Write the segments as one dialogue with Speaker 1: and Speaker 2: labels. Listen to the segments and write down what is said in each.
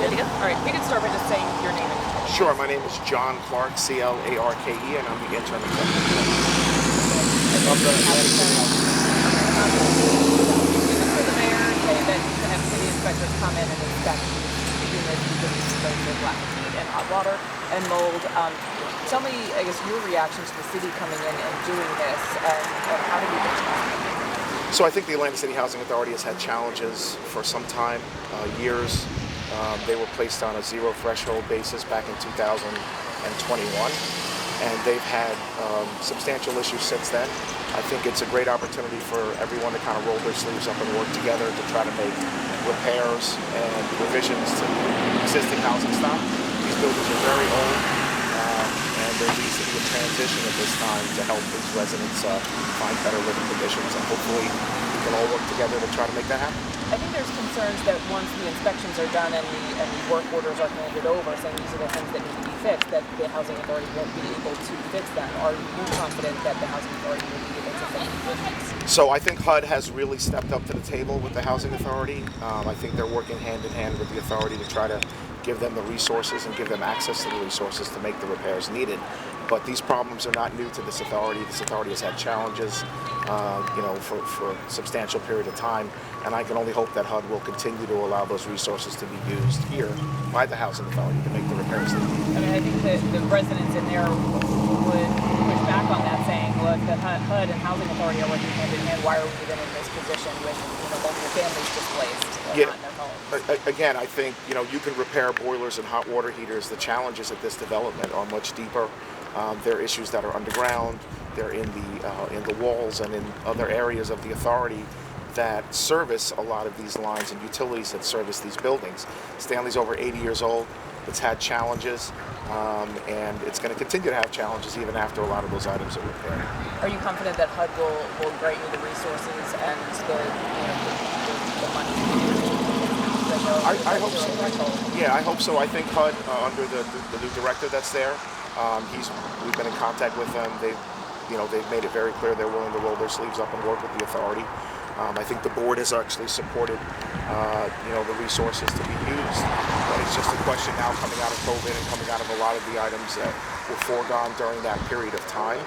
Speaker 1: Good to go.
Speaker 2: All right, we can start by just saying your name and your title.
Speaker 3: Sure, my name is John Clarke, Clarke, and I'm the interim executive of the Atlantic City Housing.
Speaker 2: So the mayor say that you can have city inspectors come in and inspect the units because it's exposed to black and hot water and mold. Tell me, I guess, your reaction to the city coming in and doing this, and how do we get to that?
Speaker 3: So I think the Atlantic City Housing Authority has had challenges for some time, years. They were placed on a zero threshold basis back in 2021, and they've had substantial issues since then. I think it's a great opportunity for everyone to kind of roll their sleeves up and work together to try to make repairs and revisions to existing housing stock. These buildings are very old, and there needs to be a transition at this time to help these residents find better living conditions, and hopefully we can all work together to try to make that happen.
Speaker 2: I think there's concerns that once the inspections are done and the work orders are handed over, saying these are the things that need to be fixed, that the housing authority won't be able to fix them. Are you confident that the housing authority will be able to fix them?
Speaker 3: So I think HUD has really stepped up to the table with the housing authority. I think they're working hand in hand with the authority to try to give them the resources and give them access to the resources to make the repairs needed. But these problems are not new to this authority. This authority has had challenges, for a substantial period of time, and I can only hope that HUD will continue to allow those resources to be used here by the housing authority to make the repairs needed.
Speaker 2: I mean, I think that the residents in there would push back on that, saying, look, the HUD and housing authority are working hand in hand. Why are we even in this position with multiple families displaced?
Speaker 3: Yeah.
Speaker 2: Not in their homes?
Speaker 3: Again, I think you can repair boilers and hot water heaters. The challenges at this development are much deeper. There are issues that are underground. They're in the walls and in other areas of the authority that service a lot of these lines and utilities that service these buildings. Stanley's over 80 years old. It's had challenges, and it's going to continue to have challenges even after a lot of those items are repaired.
Speaker 2: Are you confident that HUD will grant you the resources and the money?
Speaker 3: I hope so. Yeah, I hope so. I think HUD, under the new director that's there, we've been in contact with them. They've made it very clear they're willing to roll their sleeves up and work with the authority. I think the board has actually supported, the resources to be used. But it's just a question now, coming out of COVID and coming out of a lot of the items that were foregone during that period of time.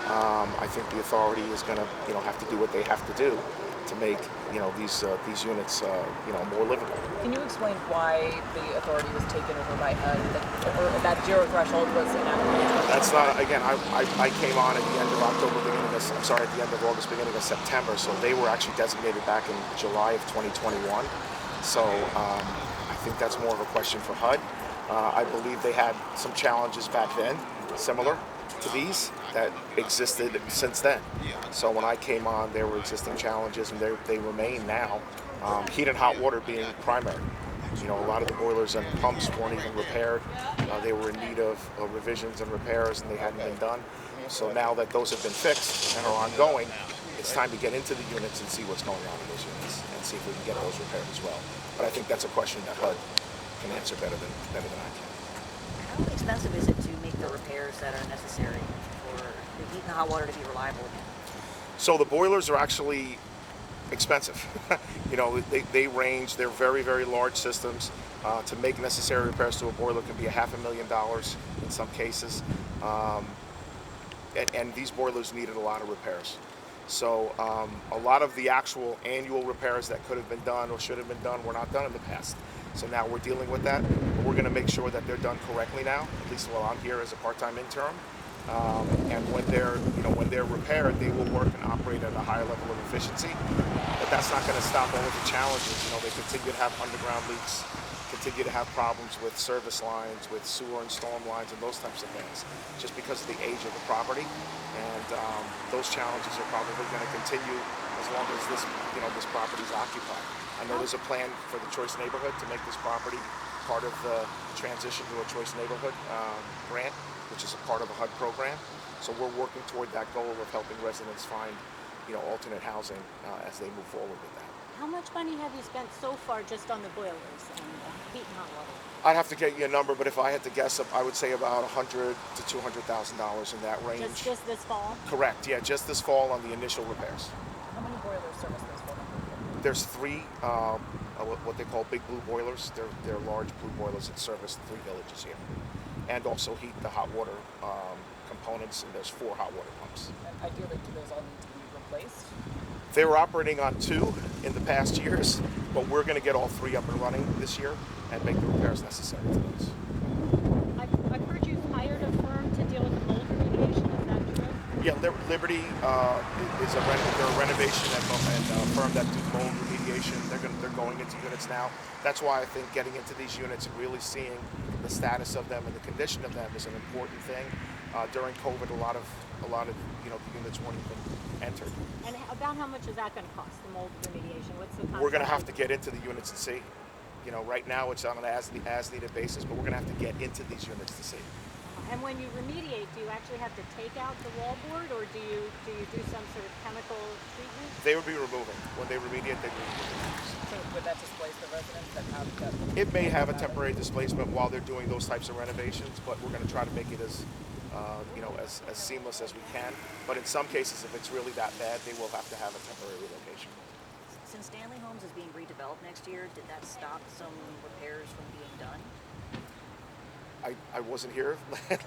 Speaker 3: I think the authority is going to, have to do what they have to do to make, these units, more livable.
Speaker 2: Can you explain why the authority was taken over by HUD, or that zero threshold was enacted?
Speaker 3: That's not, again, I came on at the end of October, at the end of August, beginning of September, so they were actually designated back in July of 2021. So I think that's more of a question for HUD. I believe they had some challenges back then, similar to these, that existed since then. So when I came on, there were existing challenges, and they remain now. Heat and hot water being primary. A lot of the boilers and pumps weren't even repaired. They were in need of revisions and repairs, and they hadn't been done. So now that those have been fixed and are ongoing, it's time to get into the units and see what's going on in those units and see if we can get those repaired as well. But I think that's a question that HUD can answer better than I can.
Speaker 1: How expensive is it to make the repairs that are necessary for the heat and hot water to be reliable again?
Speaker 3: So the boilers are actually expensive. They range. They're very, very large systems. To make necessary repairs to a boiler can be $500,000 in some cases, and these boilers needed a lot of repairs. So a lot of the actual annual repairs that could have been done or should have been done were not done in the past. So now we're dealing with that. We're going to make sure that they're done correctly now, at least while I'm here as a part-time interim. And when they're repaired, they will work and operate at a higher level of efficiency. But that's not going to stop all of the challenges. They continue to have underground leaks, continue to have problems with service lines, with sewer and storm lines, and those types of things, just because of the age of the property. And those challenges are probably going to continue as long as this property is occupied. I know there's a plan for the Choice Neighborhood to make this property part of the transition to a Choice Neighborhood grant, which is a part of a HUD program. So we're working toward that goal of helping residents find, alternate housing as they move forward with that.
Speaker 4: How much money have you spent so far just on the boilers and heat and hot water?
Speaker 3: I'd have to get you a number, but if I had to guess, I would say about $100,000 to $200,000 in that range.
Speaker 4: Just this fall?
Speaker 3: Correct. Yeah, just this fall on the initial repairs.
Speaker 2: How many boilers service this building?
Speaker 3: There's 3 what they call big blue boilers. They're large blue boilers that service 3 villages here, and also heat the hot water components. And there's 4 hot water pumps.
Speaker 2: And ideally, do those all need to be replaced?
Speaker 3: They were operating on 2 in the past years, but we're going to get all 3 up and running this year and make the repairs necessary to those.
Speaker 4: I've heard you've hired a firm to deal with the mold remediation. Is that true?
Speaker 3: Yeah, Liberty is they're a renovation and firm that do mold remediation. They're going into units now. That's why I think getting into these units and really seeing the status of them and the condition of them is an important thing. During COVID, a lot of the units weren't even entered.
Speaker 4: And about how much is that going to cost, the mold remediation? What's the contract?
Speaker 3: We're going to have to get into the units and see. Right now it's on an as needed basis, but we're going to have to get into these units to see.
Speaker 4: And when you remediate, do you actually have to take out the wallboard, or do you do some sort of chemical treatment?
Speaker 3: They would be removing. When they remediate, they'd be removing.
Speaker 2: So would that displace the residents that have that?
Speaker 3: It may have a temporary displacement while they're doing those types of renovations, but we're going to try to make it as seamless as we can. But in some cases, if it's really that bad, they will have to have a temporary relocation.
Speaker 1: Since Stanley Homes is being redeveloped next year, did that stop some repairs from being done?
Speaker 3: I wasn't here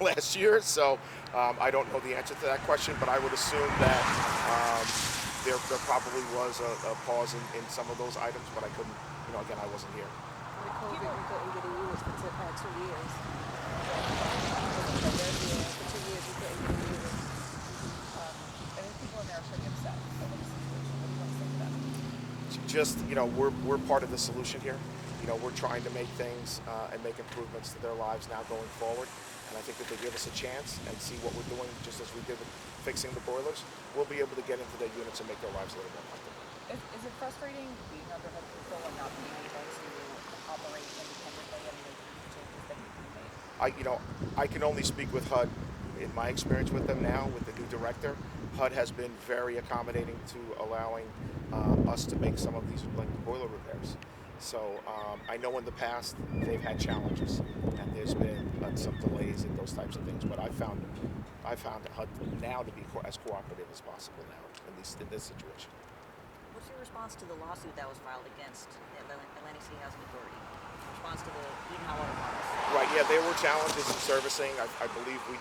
Speaker 3: last year, so I don't know the answer to that question, but I would assume that there probably was a pause in some of those items, but I couldn't, again, I wasn't here.
Speaker 5: With COVID, we couldn't get in units for 2 years. For 2 years, we couldn't get in units.
Speaker 2: I think people in there are pretty upset over the situation. What do you want to say to that?
Speaker 3: Just, we're part of the solution here. We're trying to make things and make improvements to their lives now going forward. And I think if they give us a chance and see what we're doing, just as we did with fixing the boilers, we'll be able to get into their units and make their lives a little more comfortable.
Speaker 2: Is it frustrating being under HUD control and not being able to operate independently and make the changes that need to be made?
Speaker 3: I can only speak with HUD. In my experience with them now, with the new director, HUD has been very accommodating to allowing us to make some of these like boiler repairs. So I know in the past they've had challenges, and there's been some delays and those types of things. But I found HUD now to be as cooperative as possible now, at least in this situation.
Speaker 1: What's your response to the lawsuit that was filed against Atlantic City Housing Authority? Response to the heat and hot water pumps?
Speaker 3: Right. Yeah, there were challenges in servicing. I believe we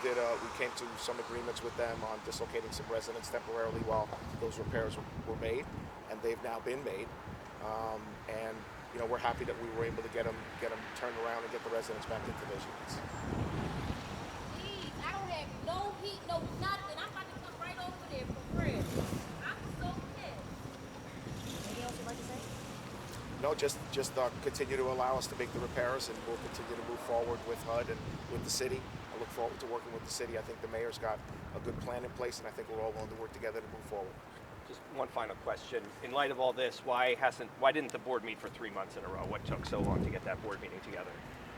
Speaker 3: came to some agreements with them on dislocating some residents temporarily while those repairs were made, and they've now been made. And we're happy that we were able to get them turned around and get the residents back into those units.
Speaker 6: Please, I don't have no heat, no nothing. I'm about to come right over there for real. I'm so pissed.
Speaker 1: Anything else you'd like to say?
Speaker 3: No, just continue to allow us to make the repairs, and we'll continue to move forward with HUD and with the city. I look forward to working with the city. I think the mayor's got a good plan in place, and I think we're all willing to work together to move forward.
Speaker 7: Just one final question. In light of all this, why didn't the board meet for 3 months in a row? What took so long to get that board meeting together?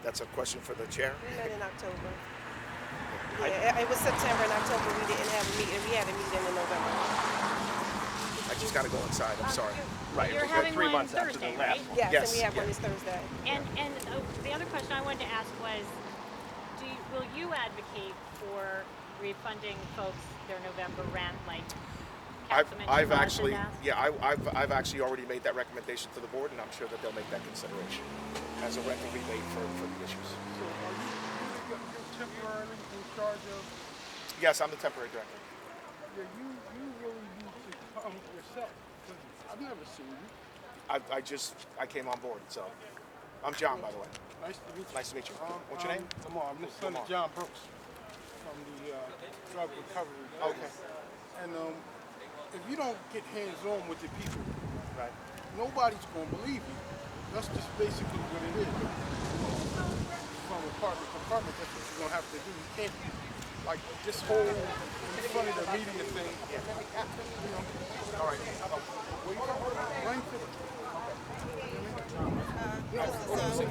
Speaker 3: That's a question for the chair.
Speaker 5: We met in October. Yeah, it was September and October. We didn't have a meeting. We had a meeting in November.
Speaker 3: I just got to go inside. I'm sorry.
Speaker 7: Right,
Speaker 4: You're
Speaker 7: it was like
Speaker 4: having
Speaker 7: 3
Speaker 4: one
Speaker 7: months after
Speaker 4: Thursday,
Speaker 7: the
Speaker 4: right?
Speaker 7: last one.
Speaker 5: Yes,
Speaker 3: Yes,
Speaker 5: and we have
Speaker 3: yeah.
Speaker 5: one this Thursday.
Speaker 4: And the other question I wanted to ask was, will you advocate for refunding folks their November rent, like Councilman
Speaker 3: I've
Speaker 4: Chabot
Speaker 3: actually,
Speaker 4: has asked?
Speaker 3: yeah, I've actually already made that recommendation to the board, and I'm sure that they'll make that consideration as a rental rebate for the issues.
Speaker 8: So are you temporarily in charge of?
Speaker 3: Yes, I'm the temporary director.
Speaker 8: Yeah, you really need to come yourself. 'Cause I've never seen you.
Speaker 3: I came on board, so I'm John, by the way.
Speaker 8: Nice to meet you.
Speaker 3: Nice to meet you. What's your name?
Speaker 8: Lamar. I'm the son of John Brooks from the drug recovery.
Speaker 3: Okay.
Speaker 8: And if you don't get hands-on with the people,
Speaker 3: Right.
Speaker 8: nobody's going to believe you. That's just basically what it is. From apartment to apartment, that's what you're going to have to do. You can't, like, this whole in front of the media thing.
Speaker 3: All right.
Speaker 8: Where you from? Langford.
Speaker 5: This is,